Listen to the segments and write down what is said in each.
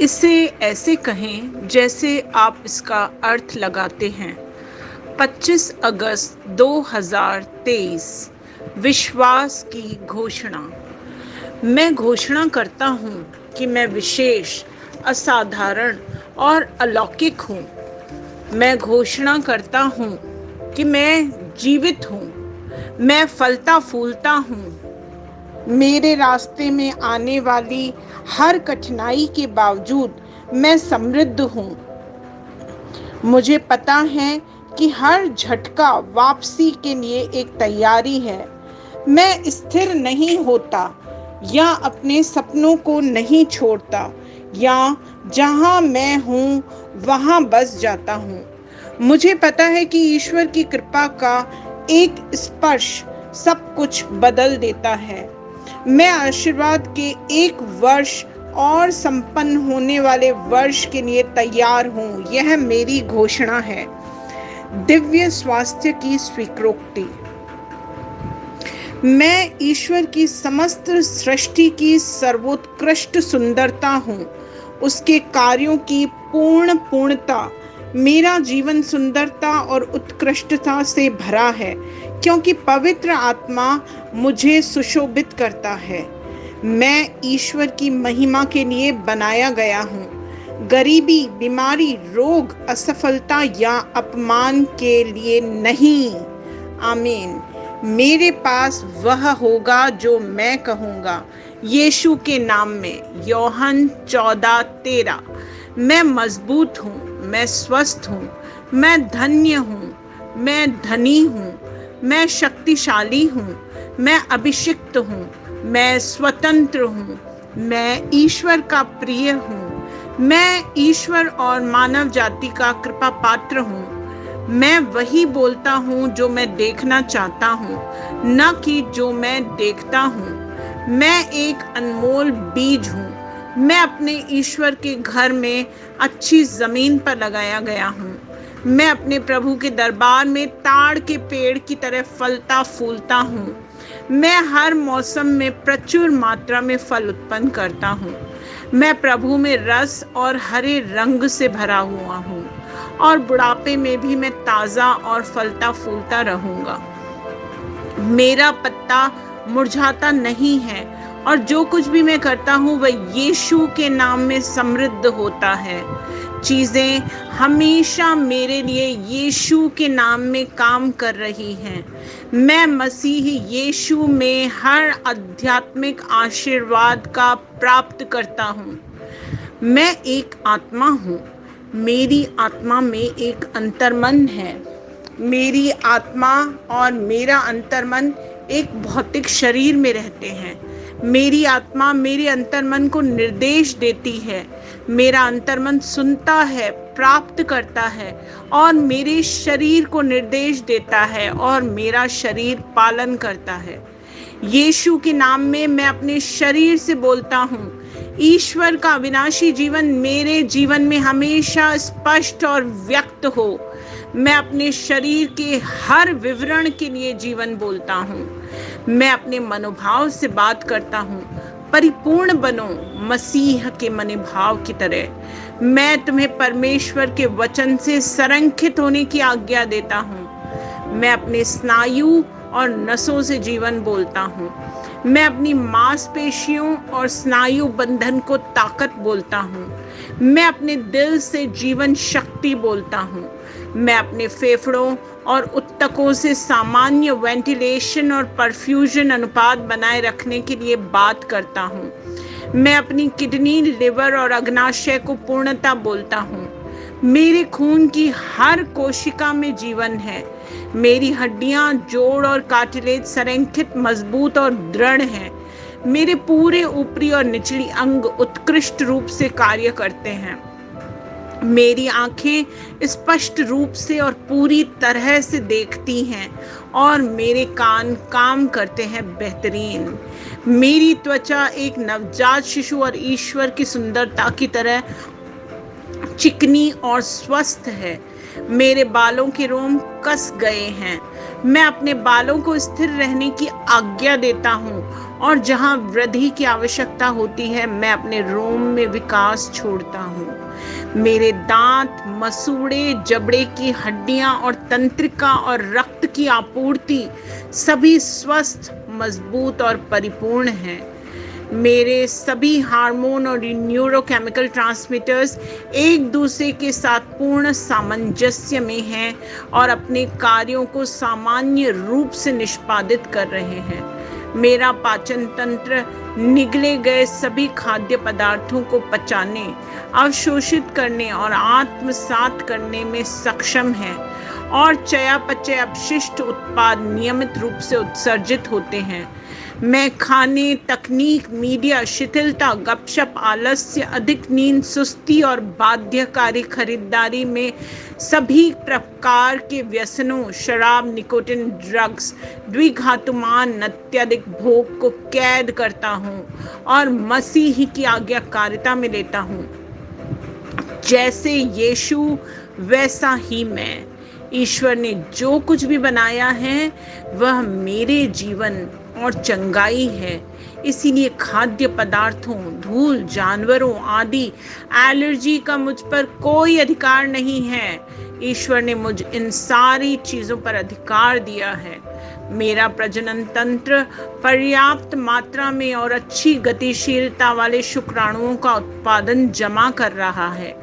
इसे ऐसे कहें जैसे आप इसका अर्थ लगाते हैं। 25 अगस्त 2023। विश्वास की घोषणा। मैं घोषणा करता हूँ कि मैं विशेष, असाधारण और अलौकिक हूँ। मैं घोषणा करता हूँ कि मैं जीवित हूँ। मैं फलता फूलता हूँ। मेरे रास्ते में आने वाली हर कठिनाई के बावजूद मैं समृद्ध हूँ। मुझे पता है कि हर झटका वापसी के लिए एक तैयारी है। मैं स्थिर नहीं होता या अपने सपनों को नहीं छोड़ता या जहाँ मैं हूँ वहाँ बस जाता हूँ। मुझे पता है कि ईश्वर की कृपा का एक स्पर्श सब कुछ बदल देता है। मैं आशीर्वाद के एक वर्ष और संपन्न होने वाले वर्ष के लिए तैयार हूँ। यह मेरी घोषणा है। दिव्य स्वास्थ्य की स्वीकृति। मैं ईश्वर की समस्त सृष्टि की सर्वोत्कृष्ट सुंदरता हूँ, उसके कार्यों की पूर्णता। मेरा जीवन सुंदरता और उत्कृष्टता से भरा है, क्योंकि पवित्र आत्मा मुझे सुशोभित करता है। मैं ईश्वर की महिमा के लिए बनाया गया हूँ। गरीबी, बीमारी, रोग, असफलता या अपमान के लिए नहीं। आमीन। मेरे पास वह होगा जो मैं कहूँगा, यीशु के नाम में। यूहन्ना 14:13। मैं मजबूत हूँ, मैं स्वस्थ हूँ, मैं धन्य हूँ, मैं धनी हूँ, मैं शक्तिशाली हूँ, मैं अभिषिक्त हूँ, मैं स्वतंत्र हूँ, मैं ईश्वर का प्रिय हूँ, मैं ईश्वर और मानव जाति का कृपा पात्र हूँ। मैं वही बोलता हूँ जो मैं देखना चाहता हूँ, न कि जो मैं देखता हूँ। मैं एक अनमोल बीज हूँ। मैं अपने ईश्वर के घर में अच्छी जमीन पर लगाया गया हूँ। मैं अपने प्रभु के दरबार में ताड़ के पेड़ की तरह फलता फूलता हूँ। मैं हर मौसम में प्रचुर मात्रा में फल उत्पन्न करता हूँ। मैं प्रभु में रस और हरे रंग से भरा हुआ हूँ और बुढ़ापे में भी मैं ताज़ा और फलता फूलता रहूँगा। मेरा पत्ता मुरझाता नहीं है और जो कुछ भी मैं करता हूँ वह यीशु के नाम में समृद्ध होता है। चीज़ें हमेशा मेरे लिए यीशु के नाम में काम कर रही हैं। मैं मसीह यीशु में हर आध्यात्मिक आशीर्वाद का प्राप्त करता हूँ। मैं एक आत्मा हूँ। मेरी आत्मा में एक अंतर्मन है। मेरी आत्मा और मेरा अंतर्मन एक भौतिक शरीर में रहते हैं। मेरी आत्मा मेरे अंतर्मन को निर्देश देती है। मेरा अंतर्मन सुनता है, प्राप्त करता है और मेरे शरीर को निर्देश देता है और मेरा शरीर पालन करता है। यीशु के नाम में मैं अपने शरीर से बोलता हूँ, ईश्वर का अविनाशी जीवन मेरे जीवन में हमेशा स्पष्ट और व्यक्त हो। मैं अपने शरीर के हर विवरण के लिए जीवन बोलता हूँ। मैं अपने मनोभाव से बात करता हूँ, परिपूर्ण बनो मसीह के मनोभाव की तरह। मैं तुम्हें परमेश्वर के वचन से संरक्षित होने की आज्ञा देता हूँ। मैं अपने स्नायु और नसों से जीवन बोलता हूँ। मैं अपनी मांसपेशियों और स्नायु बंधन को ताकत बोलता हूँ। मैं अपने दिल से जीवन शक्ति बोलता हूँ। मैं अपने फेफड़ों और ऊतकों से सामान्य वेंटिलेशन और परफ्यूजन अनुपात बनाए रखने के लिए बात करता हूँ। मैं अपनी किडनी, लिवर और अग्नाशय को पूर्णता बोलता हूँ। मेरे खून की हर कोशिका में जीवन है। मेरी हड्डियां, जोड़ और कार्टिलेज संरेखित, मजबूत और दृढ़ हैं। मेरे पूरे ऊपरी और निचली अंग उत्कृष्ट रूप से कार्य करते हैं। मेरी आंखें स्पष्ट रूप से और पूरी तरह से देखती हैं और मेरे कान काम करते हैं बेहतरीन। मेरी त्वचा एक नवजात शिशु और ईश्वर की सुंदरता की तरह चिकनी और स्वस्थ है। मेरे बालों के रोम कस गए हैं। मैं अपने बालों को स्थिर रहने की आज्ञा देता हूँ और जहाँ वृद्धि की आवश्यकता होती है, मैं अपने रोम में विकास छोड़ता हूँ। मेरे दांत, मसूड़े, जबड़े की हड्डियां और तंत्रिका और रक्त की आपूर्ति सभी स्वस्थ, मजबूत और परिपूर्ण हैं। मेरे सभी हार्मोन और न्यूरोकेमिकल ट्रांसमीटर्स एक दूसरे के साथ पूर्ण सामंजस्य में हैं और अपने कार्यों को सामान्य रूप से निष्पादित कर रहे हैं। मेरा पाचन तंत्र निगले गए सभी खाद्य पदार्थों को पचाने, अवशोषित करने और आत्मसात करने में सक्षम है और चयापचय अपशिष्ट उत्पाद नियमित रूप से उत्सर्जित होते हैं। मैं खाने, तकनीक, मीडिया, शिथिलता, गपशप, आलस्य, अधिक नींद, सुस्ती और बाध्यकारी खरीदारी में सभी प्रकार के व्यसनों, शराब, निकोटिन, ड्रग्स, द्विघातुमान, अत्यधिक भोग को कैद करता हूँ और मसीह की आज्ञाकारिता में लेता हूँ। जैसे यीशु वैसा ही मैं। ईश्वर ने जो कुछ भी बनाया है वह मेरे जीवन और चंगाई है। इसीलिए खाद्य पदार्थों, धूल, जानवरों आदि एलर्जी का मुझ पर कोई अधिकार नहीं है। ईश्वर ने मुझ इन सारी चीजों पर अधिकार दिया है। मेरा प्रजनन तंत्र पर्याप्त मात्रा में और अच्छी गतिशीलता वाले शुक्राणुओं का उत्पादन जमा कर रहा है।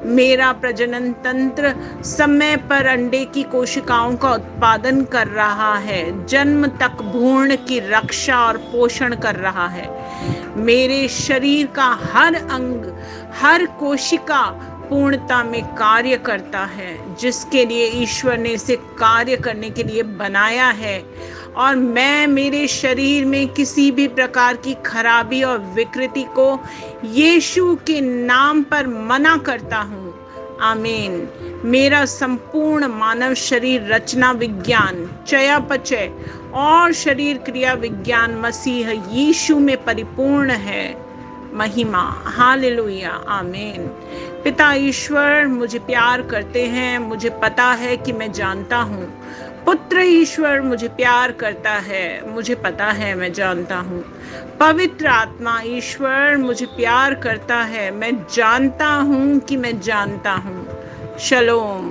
मेरा प्रजनन तंत्र समय पर अंडे की कोशिकाओं का उत्पादन कर रहा है, जन्म तक भ्रूण की रक्षा और पोषण कर रहा है। मेरे शरीर का हर अंग, हर कोशिका पूर्णता में कार्य करता है, जिसके लिए ईश्वर ने इसे कार्य करने के लिए बनाया है। और मैं मेरे शरीर में किसी भी प्रकार की खराबी और विकृति को यीशु के नाम पर मना करता हूँ। आमीन। मेरा संपूर्ण मानव शरीर रचना विज्ञान, चयापचय और शरीर क्रिया विज्ञान मसीह यीशु में परिपूर्ण है। महिमा, हालेलुया, आमीन। पिता ईश्वर मुझे प्यार करते हैं, मुझे पता है कि मैं जानता हूँ। पुत्र ईश्वर मुझे प्यार करता है, मुझे पता है, मैं जानता हूँ। पवित्र आत्मा ईश्वर मुझे प्यार करता है, मैं जानता हूँ कि मैं जानता हूँ। शलोम।